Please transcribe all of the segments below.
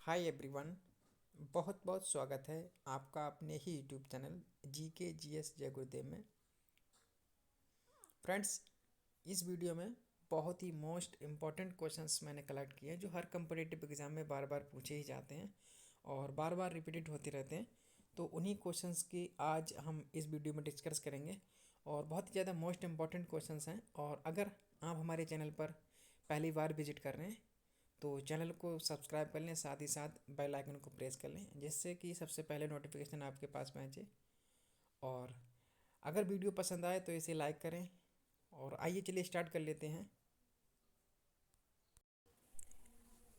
Hi everyone. बहुत बहुत स्वागत है आपका अपने ही यूट्यूब चैनल GK GS जय गुरुदेव में। फ्रेंड्स, इस वीडियो में बहुत ही मोस्ट इम्पॉर्टेंट क्वेश्चंस मैंने कलेक्ट किए हैं जो हर कम्पिटिटिव एग्ज़ाम में बार बार पूछे ही जाते हैं और बार बार रिपीटेड होते रहते हैं। तो उन्हीं क्वेश्चंस की आज हम इस वीडियो में डिस्कस करेंगे और बहुत ही ज़्यादा मोस्ट इम्पॉर्टेंट क्वेश्चंस हैं। और अगर आप हमारे चैनल पर पहली बार विजिट कर रहे हैं तो चैनल को सब्सक्राइब कर लें, साथ ही साथ बेल आइकन को प्रेस कर लें जिससे कि सबसे पहले नोटिफिकेशन आपके पास पहुंचे। और अगर वीडियो पसंद आए तो इसे लाइक करें। और आइए चलिए स्टार्ट कर लेते हैं।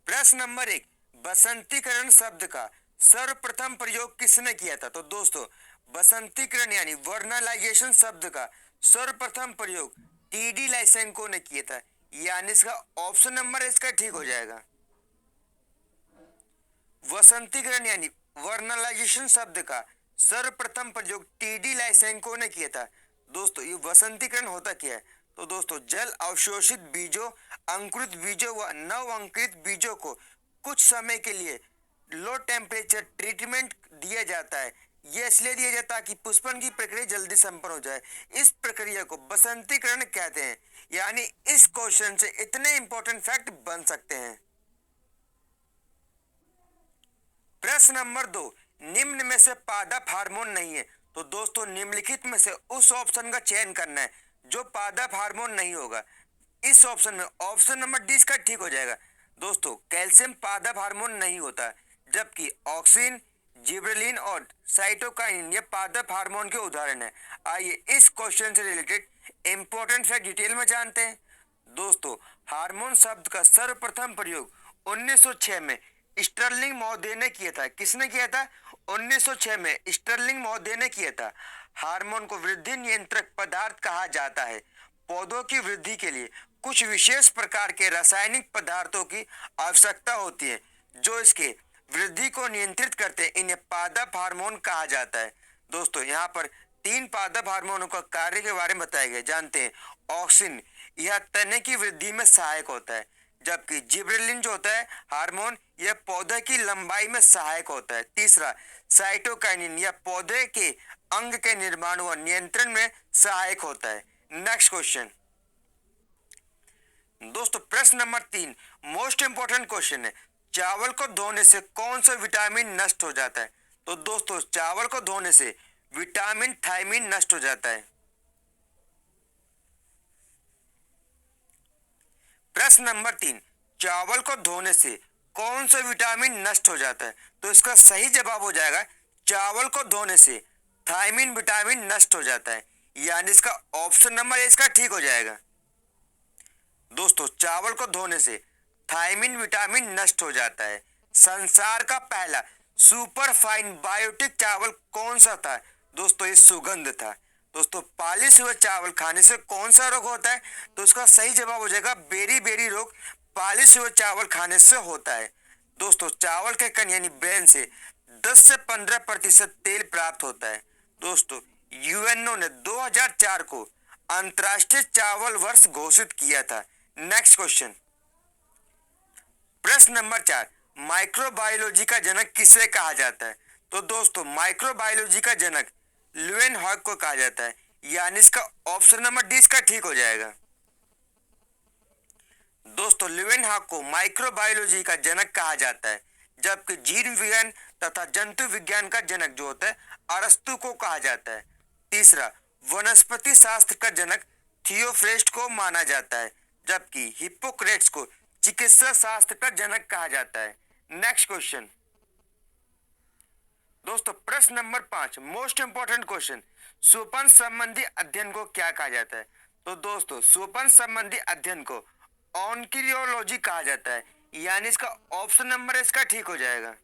प्रश्न नंबर 1, बसंतीकरण शब्द का सर्वप्रथम प्रयोग किसने किया था? तो दोस्तों, बसंतीकरण यानी वर्नलाइजेशन शब्द का सर्वप्रथम प्रयोग TD लाइसेंको ने किया था। यानी इसका ऑप्शन नंबर इसका ठीक हो जाएगा। वसंतीकरण यानी वर्नलाइजेशन शब्द का सर्वप्रथम प्रयोग TD लाइसेंको ने किया था। दोस्तों, ये वसंतीकरण होता क्या है? तो दोस्तों, जल अवशोषित बीजों, अंकुरित बीजों व नव अंकुरित बीजों को कुछ समय के लिए लो टेम्परेचर ट्रीटमेंट दिया जाता है। यह इसलिए दिया जाता है कि पुष्पन की प्रक्रिया जल्दी संपन्न हो जाए। इस प्रक्रिया को बसंतीकरण कहते हैं। यानी इस क्वेश्चन से इतने इंपॉर्टेंट फैक्ट बन सकते हैं। प्रश्न नंबर 2, निम्न में से पादप हार्मोन नहीं है। तो दोस्तों, निम्नलिखित में से उस ऑप्शन का चयन करना है जो पादप हार्मोन नहीं होगा। इस ऑप्शन में ऑप्शन नंबर डी इसका ठीक हो जाएगा। दोस्तों, कैल्शियम पादप हार्मोन नहीं होता, जबकि ऑक्सिन, जिबरेलिन और साइटोकाइन ये पादप हार्मोन के उदाहरण है। आइए इस क्वेश्चन से रिलेटेड इंपॉर्टेंट फैक्ट डिटेल में जानते हैं। दोस्तों, हार्मोन शब्द का सर्वप्रथम प्रयोग 1906 में स्टर्लिंग महोदय ने किया था। किसने किया था? 1906 में स्टर्लिंग महोदय ने किया था। हार्मोन को वृद्धि नियंत्रक पदार्थ कहा जाता है। पौधों की वृद्धि के लिए कुछ विशेष प्रकार के रासायनिक पदार्थों की आवश्यकता होती है जो इसके वृद्धि को नियंत्रित करते हैं। इन्हें पादप हार्मोन कहा जाता है। दोस्तों, यहाँ पर 3 पादप हार्मोनों का कार्य के बारे में बताया गया। जानते हैं, ऑक्सिन यह तने की वृद्धि में सहायक होता है, जबकि जिबरेलिन जो होता है हार्मोन यह पौधे की लंबाई में सहायक होता है। तीसरा, साइटोकाइनिन यह पौधे के अंग के निर्माण व नियंत्रण में सहायक होता है। Next question. दोस्तों, प्रश्न नंबर 3 मोस्ट इंपोर्टेंट क्वेश्चन है। चावल को धोने से कौन सा विटामिन नष्ट हो जाता है? तो दोस्तों, चावल को धोने से विटामिन थायमिन नष्ट हो जाता है। प्रश्न नंबर 3, चावल को धोने से कौन सा विटामिन नष्ट हो जाता है? तो इसका सही जवाब हो जाएगा, चावल को धोने से थायमिन विटामिन नष्ट हो जाता है। यानी इसका ऑप्शन नंबर इसका ठीक हो जाएगा। दोस्तों, चावल को धोने से थायमिन विटामिन नष्ट हो जाता है। संसार का पहला सुपर फाइन बायोटिक चावल कौन सा था? दोस्तों, ये सुगंध था। दोस्तों, पालिश हुए चावल खाने से कौन सा रोग होता है? तो इसका सही जवाब हो जाएगा बेरी बेरी रोग पालिश हुए चावल खाने से होता है। दोस्तों, चावल के कण यानी ब्रेन से 10 से 15% तेल प्राप्त होता है। दोस्तों, यूएनओ ने 2004 को अंतर्राष्ट्रीय चावल वर्ष घोषित किया था। Next question. प्रश्न नंबर 4, माइक्रोबायोलॉजी का जनक किसे कहा जाता है? तो दोस्तों, माइक्रोबायोलॉजी का जनक ल्यूवेनहॉक को कहा जाता है। यानी इसका ऑप्शन नंबर डी इसका ठीक हो जाएगा। दोस्तों, ल्यूवेनहॉक को माइक्रोबायोलॉजी का जनक कहा जाता है, जबकि जीव विज्ञान तथा जंतु विज्ञान का जनक जो होता है अरस्तु को कहा जाता है। तीसरा, वनस्पति शास्त्र का जनक थियोफ्रेस्ट को माना जाता है, जबकि हिप्पोक्रेट्स को चिकित्सा शास्त्र का जनक कहा जाता है। Next question. दोस्तों, प्रश्न नंबर 5 मोस्ट इंपोर्टेंट क्वेश्चन, स्वपन संबंधी अध्ययन को क्या कहा जाता है? तो दोस्तों, स्वपन संबंधी अध्ययन को ऑन्किरियोलॉजी कहा जाता है। यानी इसका ऑप्शन नंबर इसका ठीक हो जाएगा।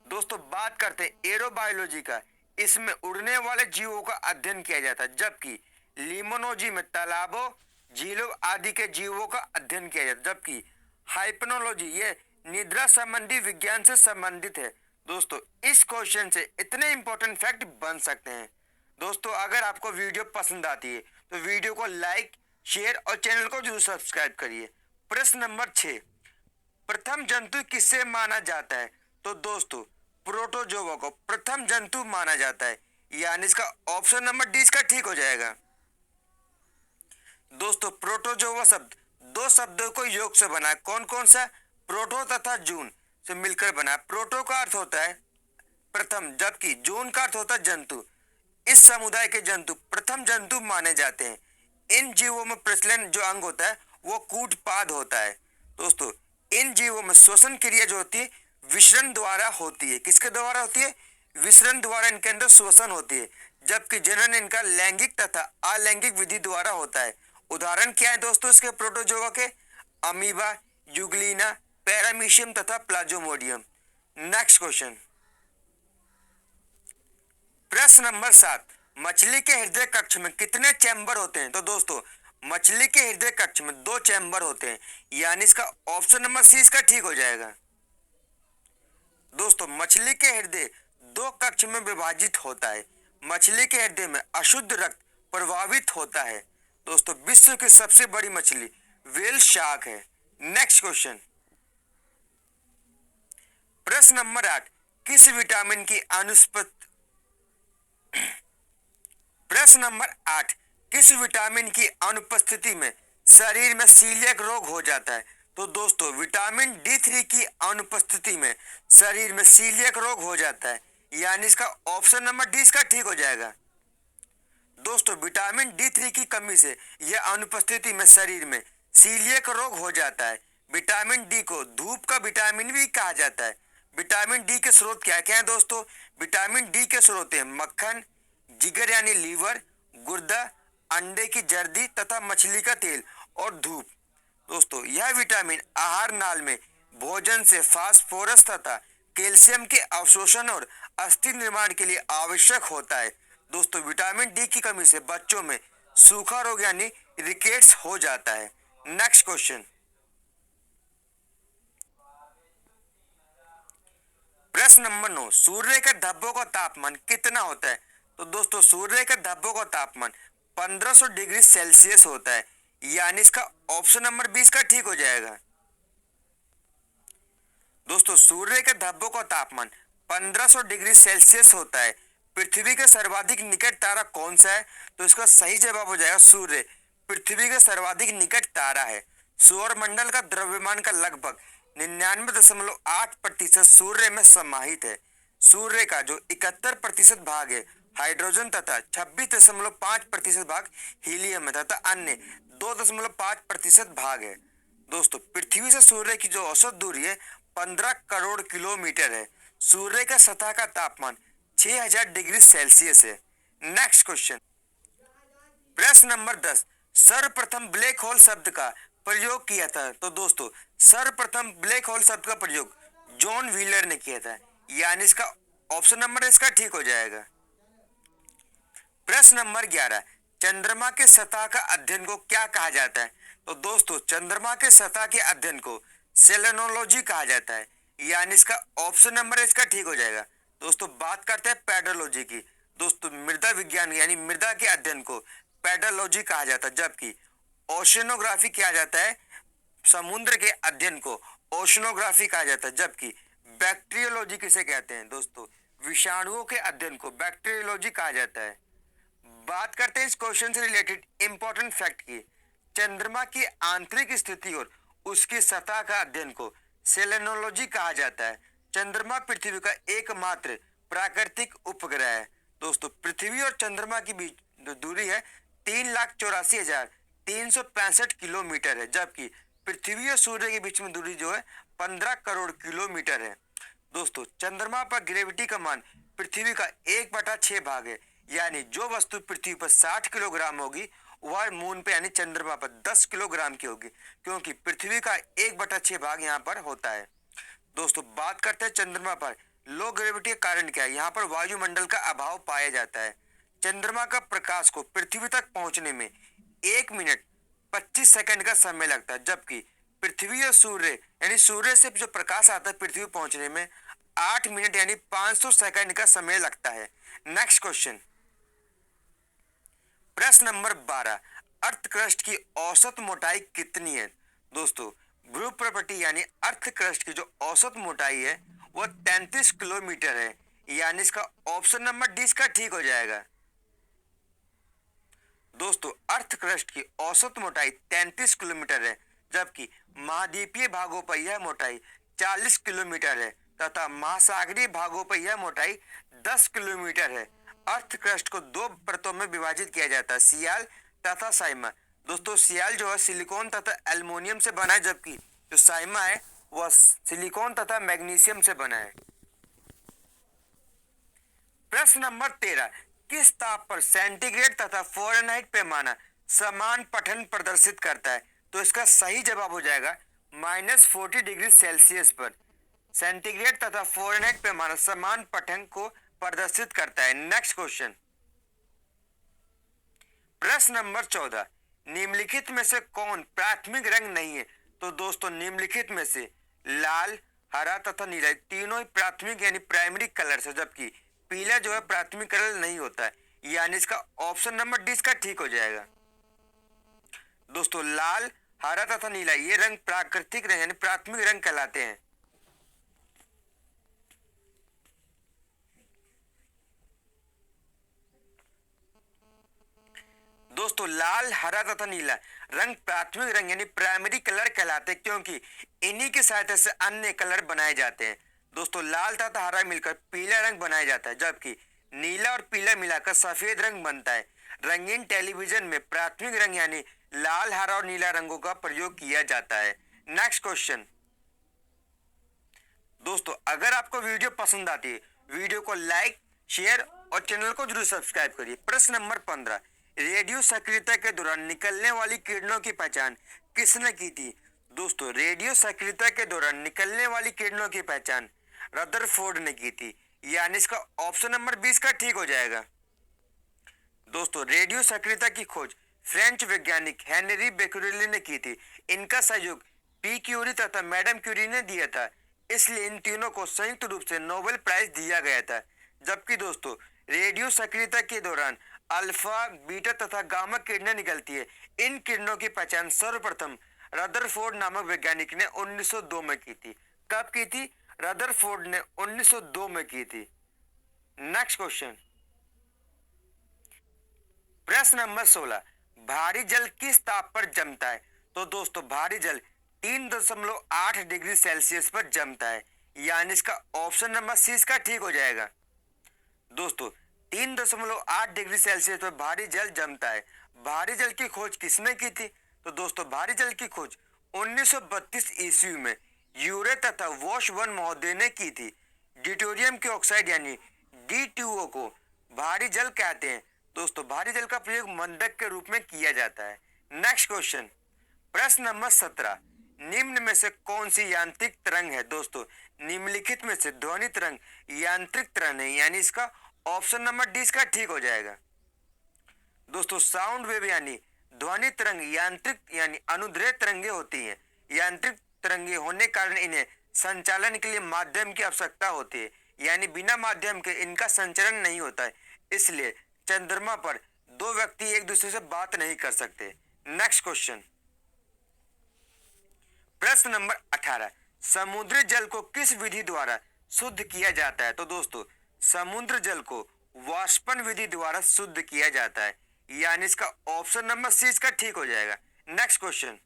दोस्तों, बात करते हैं एरोबायोलॉजी का। इसमें उड़ने वाले जीवों का अध्ययन किया जाता है, जबकि लिमोनोलॉजी में तालाबों, झीलों आदि के जीवों का अध्ययन किया जाता है। जबकि हाइपनोलॉजी ये निद्रा संबंधी विज्ञान से संबंधित है। दोस्तों, इस क्वेश्चन से इतने इंपॉर्टेंट फैक्ट बन सकते हैं। दोस्तों, अगर आपको वीडियो पसंद आती है तो वीडियो को लाइक, शेयर और चैनल को जरूर सब्सक्राइब करिए। प्रश्न नंबर 6, प्रथम जंतु किसे माना जाता है? तो दोस्तों प्रोटोजोआ को प्रथम जंतु माना जाता है, यानी इसका ऑप्शन नंबर डी इसका ठीक हो जाएगा। दोस्तों प्रोटोजोआ शब्द दो शब्दों को योग से बना है, कौन कौन सा? प्रोटो तथा जून से मिलकर बना है। प्रोटो का अर्थ होता है प्रथम, जबकि जून का अर्थ होता है जंतु। इस समुदाय के जंतु प्रथम जंतु माने जाते हैं। इन जीवों में प्रचलन जो अंग होता है वो कूटपाद होता है। दोस्तों इन जीवों में श्वसन क्रिया जो होती है विसरण द्वारा होती है। किसके द्वारा होती है? विसरण द्वारा इनके अंदर श्वसन होती है, जबकि जनन इनका लैंगिक तथा अलैंगिक विधि द्वारा होता है। उदाहरण क्या है दोस्तों इसके प्रोटोजोआ के? अमीबा, यूग्लिना, पैरामीशियम तथा प्लाज्मोडियम। नेक्स्ट क्वेश्चन, प्रश्न नंबर 7, मछली के हृदय कक्ष में कितने चैम्बर होते हैं? तो दोस्तों मछली के हृदय कक्ष में 2 चैम्बर होते हैं, यानी इसका ऑप्शन नंबर सी इसका ठीक हो जाएगा। दोस्तों मछली के हृदय 2 कक्ष में विभाजित होता है। मछली के हृदय में अशुद्ध रक्त प्रवाहित होता है। दोस्तों विश्व की सबसे बड़ी मछली व्हेल शार्क है। नेक्स्ट क्वेश्चन, प्रश्न नंबर 8, किस विटामिन की अनुपस्थिति प्रश्न नंबर 8, किस विटामिन की अनुपस्थिति में शरीर में सीलियक रोग हो जाता है? तो दोस्तों विटामिन D3 की अनुपस्थिति में शरीर में सीलियक रोग हो जाता है, यानी इसका ऑप्शन नंबर डी इसका ठीक हो जाएगा। दोस्तों विटामिन D3 की कमी से यह अनुपस्थिति में शरीर में सीलियक रोग हो जाता है। विटामिन डी को धूप का विटामिन भी कहा जाता है। विटामिन डी के स्रोत क्या क्या है दोस्तों? विटामिन डी के स्रोत हैं मक्खन, जिगर यानी लीवर, गुर्दा, अंडे की जर्दी तथा मछली का तेल और धूप। दोस्तों यह विटामिन आहार नाल में भोजन से फास्फोरस तथा कैल्शियम के अवशोषण और अस्थि निर्माण के लिए आवश्यक होता है। दोस्तों विटामिन डी की कमी से बच्चों में सूखा रोग यानी रिकेट्स हो जाता है। नेक्स्ट क्वेश्चन, प्रश्न नंबर 9, सूर्य के धब्बों का तापमान कितना होता है? तो दोस्तों सूर्य के धब्बों का तापमान 1500 डिग्री सेल्सियस होता है, यानी इसका ऑप्शन नंबर 20 का ठीक हो जाएगा। दोस्तों सूर्य के धब्बों का तापमान 1500 डिग्री सेल्सियस होता है। पृथ्वी के सर्वाधिक निकट तारा कौन सा है? तो इसका सही जवाब हो जाएगा सूर्य पृथ्वी के सर्वाधिक निकट तारा है। सौरमंडल का द्रव्यमान का लगभग 99.8% सूर्य में समाहित है। सूर्य का जो 71% भाग है हाइड्रोजन तथा 26.5% भाग हीलियम है तथा अन्य 2.5% भाग है। दोस्तों पृथ्वी से सूर्य की जो औसत दूरी है 15 करोड़ किलोमीटर है। सूर्य का सतह का तापमान 6000 डिग्री सेल्सियस है। नेक्स्ट क्वेश्चन, प्रश्न नंबर 10, सर्वप्रथम ब्लैक होल शब्द का प्रयोग किया था? तो दोस्तों सर्वप्रथम ब्लैक होल शब्द का प्रयोग जॉन व्हीलर ने किया था, यानी इसका ऑप्शन नंबर इसका ठीक हो जाएगा। प्रश्न नंबर 11, चंद्रमा के सतह का अध्ययन को क्या कहा जाता है? तो दोस्तों चंद्रमा के सतह के अध्ययन को सेलेनोलॉजी कहा जाता है, यानी इसका ऑप्शन नंबर इसका ठीक हो जाएगा। दोस्तों बात करते हैं पेडोलॉजी की। दोस्तों मृदा विज्ञान यानी मृदा के अध्ययन को पेडोलॉजी कहा जाता है, जबकि ओशनोग्राफी किया जाता है समुद्र के अध्ययन को ओशनोग्राफी कहा जाता है, जबकि बैक्टीरियोलॉजी किसे कहते हैं? दोस्तों विषाणुओं के अध्ययन को बैक्टीरियोलॉजी कहा जाता है। बात करते हैं इस क्वेश्चन से रिलेटेड इंपॉर्टेंट फैक्ट की। चंद्रमा की आंतरिक स्थिति और उसकी सतह का अध्ययन को सेलेनोलॉजी कहा जाता है। चंद्रमा पृथ्वी का एकमात्र प्राकृतिक उपग्रह है। दोस्तों पृथ्वी और चंद्रमा के बीच जो दूरी है 3,84,365 किलोमीटर है, जबकि पृथ्वी और सूर्य के बीच में दूरी जो है 15 करोड़ किलोमीटर है। दोस्तों चंद्रमा पर ग्रेविटी का मान पृथ्वी का 1/6 भाग है, यानी जो वस्तु पृथ्वी पर 60 किलोग्राम होगी वह मून पे यानी चंद्रमा पर 10 किलोग्राम की होगी, क्योंकि पृथ्वी का 1/6 भाग यहाँ पर होता है। दोस्तों बात करते हैं चंद्रमा पर लो ग्रेविटी का कारण क्या है? यहाँ पर वायुमंडल का अभाव पाया जाता है। चंद्रमा का प्रकाश को पृथ्वी तक पहुंचने में 1 मिनट 25 सेकंड का समय लगता है, जबकि पृथ्वी और सूर्य यानी सूर्य से जो प्रकाश आता है पृथ्वी पहुंचने में 8 मिनट यानी 500 सेकंड का समय लगता है। नेक्स्ट क्वेश्चन, प्रश्न नंबर 12, अर्थ क्रस्ट की औसत मोटाई कितनी है? दोस्तों ध्रुव प्रपट्टी यानी अर्थ क्रस्ट की जो औसत मोटाई है वो 33 किलोमीटर है, यानी इसका ऑप्शन नंबर डी इसका ठीक हो जाएगा। दोस्तों अर्थ क्रस्ट की औसत मोटाई 33 किलोमीटर है, जबकि महाद्वीपीय भागों पर यह मोटाई 40 किलोमीटर है तथा महासागरीय भागों पर यह मोटाई 10 किलोमीटर है। अर्थ क्रस्ट को दो परतों में विभाजित किया जाता है, सियाल तथा साइमा। दोस्तों सियाल जो है सिलिकॉन तथा एल्युमिनियम से बना है, जबकि जो साइमा है वह सिलिकॉन तथा मैग्नीशियम से बना है। प्रश्न नंबर 13, किस ताप पर सेंटीग्रेड तथा फ़ारेनहाइट पैमाना समान पठन प्रदर्शित करता है? तो इसका सही जवाब हो जाएगा -40 डिग्री सेल्सियस पर सेंटीग्रेड तथा फ़ारेनहाइट पैमाना समान पठन को प्रदर्शित करता है। नेक्स्ट क्वेश्चन, प्रश्न नंबर 14, निम्नलिखित में से कौन प्राथमिक रंग नहीं है? तो दोस्तों निम्नलिखित में से लाल, हरा तथा नीला तीनों ही प्राथमिक यानी प्राइमरी कलर्स है, जबकि पीला जो है प्राथमिक कलर नहीं होता है, यानी इसका ऑप्शन नंबर डी इसका ठीक हो जाएगा। दोस्तों लाल, हरा तथा नीला ये रंग प्राकृतिक रंग यानी प्राथमिक रंग कहलाते हैं। दोस्तों लाल, हरा तथा नीला रंग प्राथमिक रंग यानी प्राइमरी कलर कहलाते हैं, क्योंकि इन्हीं की सहायता से अन्य कलर बनाए जाते हैं। दोस्तों लाल तथा हरा मिलकर पीला रंग बनाया जाता है, जबकि नीला और पीला मिलाकर सफेद रंग बनता है। रंगीन टेलीविजन में प्राथमिक रंग यानी लाल, हरा और नीला रंगों का प्रयोग किया जाता है। नेक्स्ट क्वेश्चन, दोस्तों अगर आपको वीडियो पसंद आती है वीडियो को लाइक, शेयर और चैनल को जरूर सब्सक्राइब करिए। प्रश्न नंबर 15, रेडियो सक्रियता के दौरान निकलने वाली किरणों की पहचान किसने की थी? दोस्तों रेडियो सक्रियता के दौरान निकलने वाली किरणों की पहचान रदरफोर्ड ने की थी, यानी इसका ऑप्शन नंबर 20 का ठीक हो जाएगा। दोस्तों रेडियो सक्रियता की खोज फ्रेंच वैज्ञानिक हेनरी बेक्यूरेली ने की थी। इनका सहयोग पी क्यूरी तथा मैडम क्यूरी ने दिया था, इसलिए इन तीनों को संयुक्त रूप से नोबेल प्राइज दिया गया था। जबकि दोस्तों रेडियो सक्रियता के दौरान अल्फा, बीटा तथा गामा किरणें निकलती है। इन किरणों की पहचान सर्वप्रथम रदरफोर्ड नामक वैज्ञानिक ने 1902 में की थी। कब की थी? रदरफोर्ड ने 1902 में की थी। नेक्स्ट क्वेश्चन, प्रश्न नंबर 16, भारी जल किस ताप पर जमता है? तो दोस्तों भारी जल 3.8 डिग्री सेल्सियस पर जमता है, यानी इसका ऑप्शन नंबर सी इसका ठीक हो जाएगा। दोस्तों 3.8 डिग्री सेल्सियस पर भारी जल जमता है। भारी जल की खोज किसने की थी? तो दोस्तों भारी जल की खोज 1932 ईस्वी में यूरे तथा वॉश वन महोदय ने की थी। ड्यूटेरियम के ऑक्साइड यानी D2O को भारी जल कहते हैं। दोस्तों भारी जल का प्रयोग मंदक के रूप में किया जाता है। नेक्स्ट क्वेश्चन, प्रश्न नंबर 17, निम्न में से कौन सी यांत्रिक तरंग है? दोस्तों निम्नलिखित में से ध्वनि तरंग यांत्रिक तरंग है, यानी इसका ऑप्शन नंबर डी इसका ठीक हो जाएगा। दोस्तों साउंड वेव यानी ध्वनि तरंग यांत्रिक यानी अनुदैर्ध्य तरंगे होती हैं। यांत्रिक तरंगे होने कारण इन्हें संचालन के लिए माध्यम की आवश्यकता होती है, यानी बिना माध्यम के इनका संचरण नहीं होता है। इसलिए चंद्रमा पर दो व्यक्ति एक दूसरे से बात नहीं कर सकते। नेक्स्ट क्वेश्चन, प्रश्न नंबर 18, समुद्री जल को किस विधि द्वारा शुद्ध किया जाता है? तो दोस्तों समुद्र जल को वाष्पन विधि द्वारा शुद्ध किया जाता है, यानी इसका ऑप्शन नंबर सी इसका ठीक हो जाएगा। नेक्स्ट क्वेश्चन,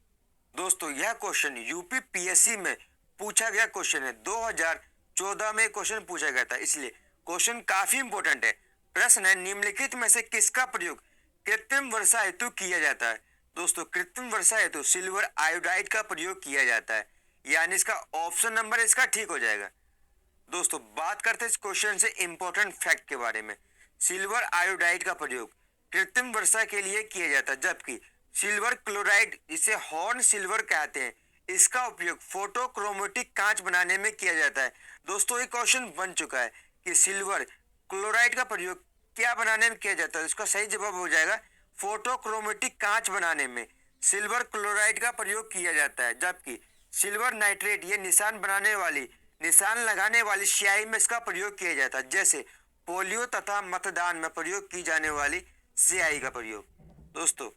दोस्तों यह क्वेश्चन यूपी पीएससी में पूछा गया क्वेश्चन है। 2014 में क्वेश्चन पूछा गया था, इसलिए क्वेश्चन काफी इंपोर्टेंट है। प्रश्न है, निम्नलिखित में से किसका प्रयोग कृत्रिम वर्षा हेतु किया जाता है? दोस्तों कृत्रिम वर्षा हेतु सिल्वर आयोडाइड का प्रयोग किया जाता है, यानी इसका ऑप्शन नंबर इसका ठीक हो जाएगा। दोस्तों बात करते हैं इस क्वेश्चन से इंपॉर्टेंट फैक्ट के बारे में। सिल्वर आयोडाइड का प्रयोग कृत्रिम वर्षा के लिए किया जाता है, जबकि सिल्वर क्लोराइड जिसे हॉर्न सिल्वर कहते हैं इसका उपयोग फोटोक्रोमेटिक कांच बनाने में किया जाता है। दोस्तों ये क्वेश्चन बन चुका है कि सिल्वर क्लोराइड का प्रयोग क्या बनाने में किया जाता है? इसका सही जवाब हो जाएगा फोटोक्रोमेटिक कांच बनाने में सिल्वर क्लोराइड का प्रयोग किया जाता है, जबकि सिल्वर नाइट्रेट ये निशान लगाने वाली स्याही में इसका प्रयोग किया जाता है, जैसे पोलियो तथा मतदान में प्रयोग की जाने वाली स्याही का प्रयोग। दोस्तों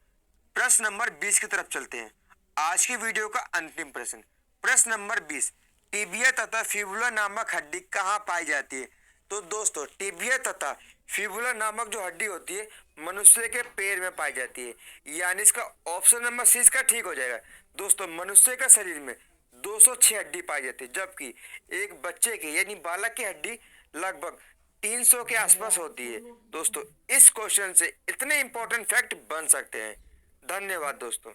प्रश्न नंबर 20 की तरफ चलते हैं। आज की वीडियो का अंतिम प्रश्न, प्रश्न नंबर 20, टिबिया तथा फिबुला नामक हड्डी कहाँ पाई जाती है? तो दोस्तों टिबिया तथा फिबुला नामक जो हड्डी होती है मनुष्य के पैर में पाई जाती है, यानी इसका ऑप्शन नंबर सी इसका ठीक हो जाएगा। दोस्तों मनुष्य का शरीर में 206 हड्डी पाई जाती है, जबकि एक बच्चे की यानी बालक की हड्डी लगभग 300 के आसपास होती है। दोस्तों इस क्वेश्चन से इतने इंपॉर्टेंट फैक्ट बन सकते हैं। धन्यवाद दोस्तों।